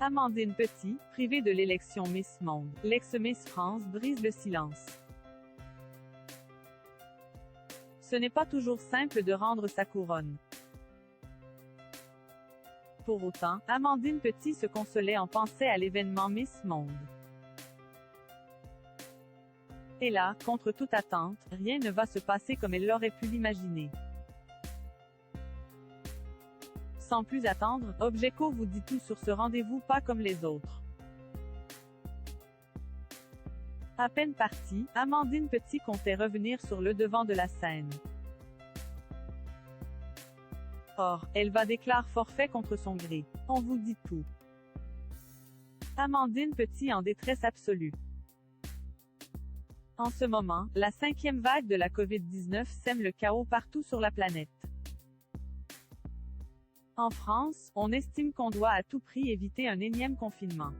Amandine Petit, privée de l'élection Miss Monde, l'ex-Miss France brise le silence. Ce n'est pas toujours simple de rendre sa couronne. Pour autant, Amandine Petit se consolait en pensant à l'événement Miss Monde. Et là, contre toute attente, rien ne va se passer comme elle l'aurait pu l'imaginer. Sans plus attendre, Objeco vous dit tout sur ce rendez-vous pas comme les autres. À peine partie, Amandine Petit comptait revenir sur le devant de la scène. Or, elle va déclarer forfait contre son gré. On vous dit tout. Amandine Petit en détresse absolue. En ce moment, la 5e vague de la COVID-19 sème le chaos partout sur la planète. En France, on estime qu'on doit à tout prix éviter un énième confinement.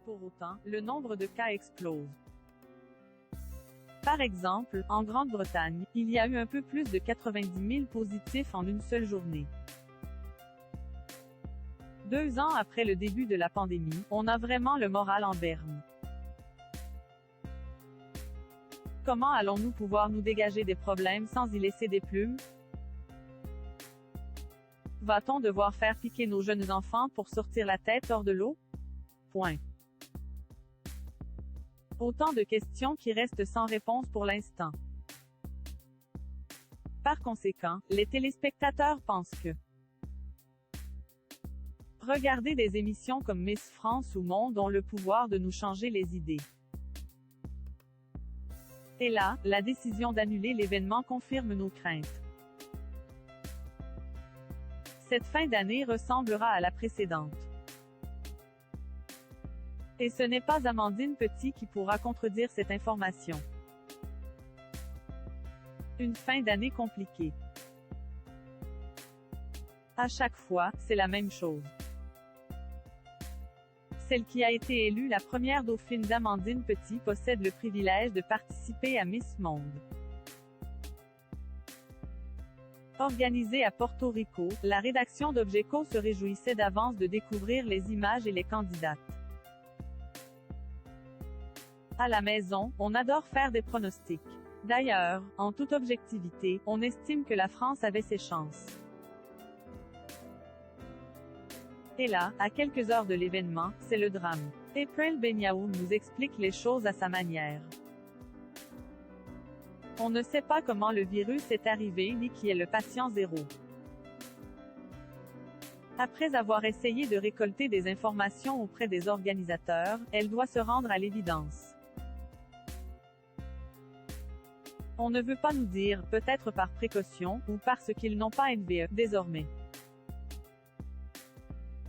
Pour autant, le nombre de cas explose. Par exemple, en Grande-Bretagne, il y a eu un peu plus de 90 000 positifs en une seule journée. 2 ans après le début de la pandémie, on a vraiment le moral en berne. Comment allons-nous pouvoir nous dégager des problèmes sans y laisser des plumes? Va-t-on devoir faire piquer nos jeunes enfants pour sortir la tête hors de l'eau? Point. Autant de questions qui restent sans réponse pour l'instant. Par conséquent, les téléspectateurs pensent que regarder des émissions comme Miss France ou Monde ont le pouvoir de nous changer les idées. Et là, la décision d'annuler l'événement confirme nos craintes. Cette fin d'année ressemblera à la précédente. Et ce n'est pas Amandine Petit qui pourra contredire cette information. Une fin d'année compliquée. À chaque fois, c'est la même chose. Celle qui a été élue la première dauphine d'Amandine Petit possède le privilège de participer à Miss Monde. Organisée à Porto Rico, la rédaction d'Objeco se réjouissait d'avance de découvrir les images et les candidates. À la maison, on adore faire des pronostics. D'ailleurs, en toute objectivité, on estime que la France avait ses chances. Et là, à quelques heures de l'événement, c'est le drame. April Benyaoun nous explique les choses à sa manière. On ne sait pas comment le virus est arrivé ni qui est le patient zéro. Après avoir essayé de récolter des informations auprès des organisateurs, elle doit se rendre à l'évidence. On ne veut pas nous dire, peut-être par précaution, ou parce qu'ils n'ont pas NVE, désormais.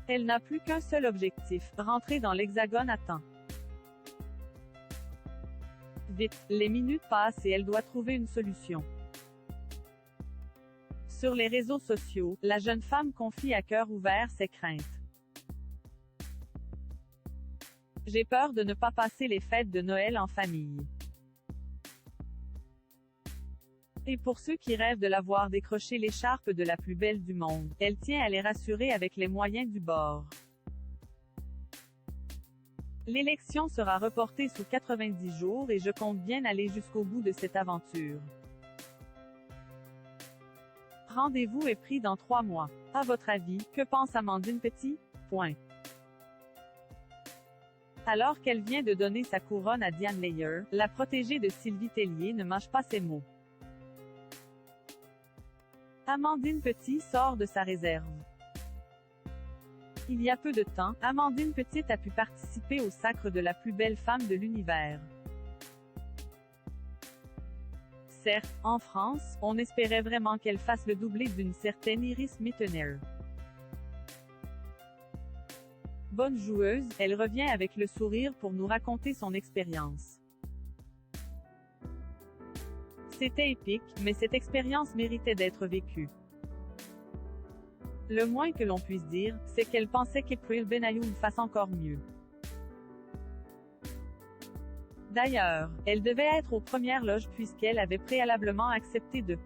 Elle n'a plus qu'un seul objectif, rentrer dans l'hexagone à temps. Vite, les minutes passent et elle doit trouver une solution. Sur les réseaux sociaux, la jeune femme confie à cœur ouvert ses craintes. J'ai peur de ne pas passer les fêtes de Noël en famille. Et pour ceux qui rêvent de la voir décrocher l'écharpe de la plus belle du monde, elle tient à les rassurer avec les moyens du bord. L'élection sera reportée sous 90 jours et je compte bien aller jusqu'au bout de cette aventure. Rendez-vous est pris dans 3 mois. À votre avis, que pense Amandine Petit? Point. Alors qu'elle vient de donner sa couronne à Diane Layer, la protégée de Sylvie Tellier ne mâche pas ses mots. Amandine Petit sort de sa réserve. Il y a peu de temps, Amandine Petit a pu participer au sacre de la plus belle femme de l'univers. Certes, en France, on espérait vraiment qu'elle fasse le doublé d'une certaine Iris Mittener. Bonne joueuse, elle revient avec le sourire pour nous raconter son expérience. C'était épique, mais cette expérience méritait d'être vécue. Le moins que l'on puisse dire, c'est qu'elle pensait qu'April Benayoun fasse encore mieux. D'ailleurs, elle devait être aux premières loges puisqu'elle avait préalablement accepté de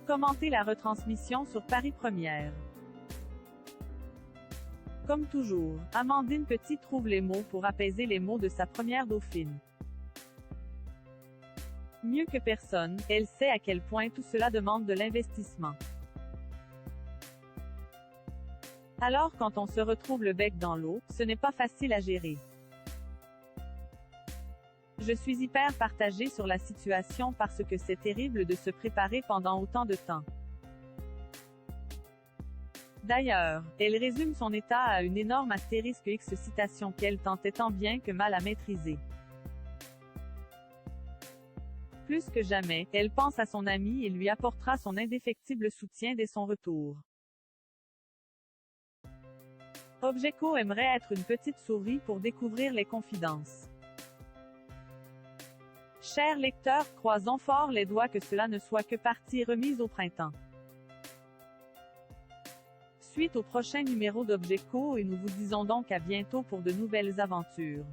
commenter la retransmission sur Paris Première. Comme toujours, Amandine Petit trouve les mots pour apaiser les maux de sa première dauphine. Mieux que personne, elle sait à quel point tout cela demande de l'investissement. Alors quand on se retrouve le bec dans l'eau, ce n'est pas facile à gérer. Je suis hyper partagée sur la situation parce que c'est terrible de se préparer pendant autant de temps. D'ailleurs, elle résume son état à une énorme astérisque X citation qu'elle tentait tant bien que mal à maîtriser. Plus que jamais, elle pense à son ami et lui apportera son indéfectible soutien dès son retour. Objeco aimerait être une petite souris pour découvrir les confidences. Chers lecteurs, croisons fort les doigts que cela ne soit que partie remise au printemps. Suite au prochain numéro d'Objeco et nous vous disons donc à bientôt pour de nouvelles aventures.